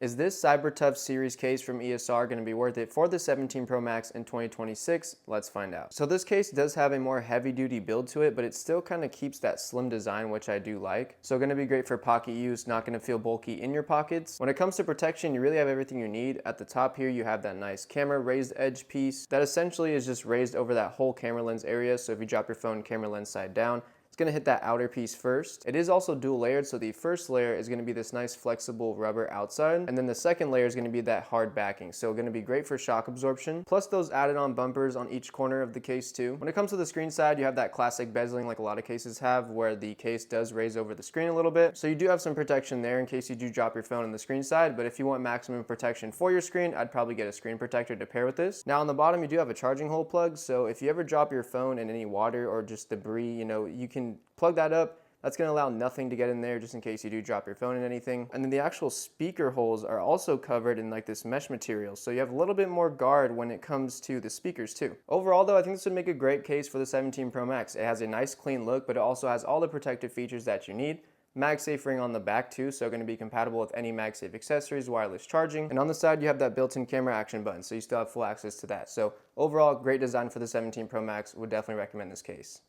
Is this CyberTough series case from ESR going to be worth it for the 17 Pro Max in 2026? Let's find out. So this case does have a more heavy duty build to it, but it still kind of keeps that slim design, which I do like. So going to be great for pocket use, not going to feel bulky in your pockets. When it comes to protection, you really have everything you need. At the top here, you have that nice camera raised edge piece that essentially is just raised over that whole camera lens area. So if you drop your phone camera lens side down, going to hit that outer piece first. It is also dual layered, so the first layer is going to be this nice flexible rubber outside, and then the second layer is going to be that hard backing, so going to be great for shock absorption, plus those added on bumpers on each corner of the case too. When it comes to the screen side, you have that classic bezeling like a lot of cases have, where the case does raise over the screen a little bit, so you do have some protection there in case you do drop your phone on the screen side. But if you want maximum protection for your screen, I'd probably get a screen protector to pair with this. Now on the bottom, you do have a charging hole plug, so if you ever drop your phone in any water or just debris, you can plug that up. That's going to allow nothing to get in there just in case you do drop your phone in anything. And then the actual speaker holes are also covered in like this mesh material, so you have a little bit more guard when it comes to the speakers too. Overall though, I think this would make a great case for the 17 Pro Max. It has a nice clean look, but it also has all the protective features that you need. MagSafe ring on the back too, so going to be compatible with any MagSafe accessories, wireless charging. And on the side, you have that built-in camera action button, so you still have full access to that. So overall, great design for the 17 Pro Max. Would definitely recommend this case.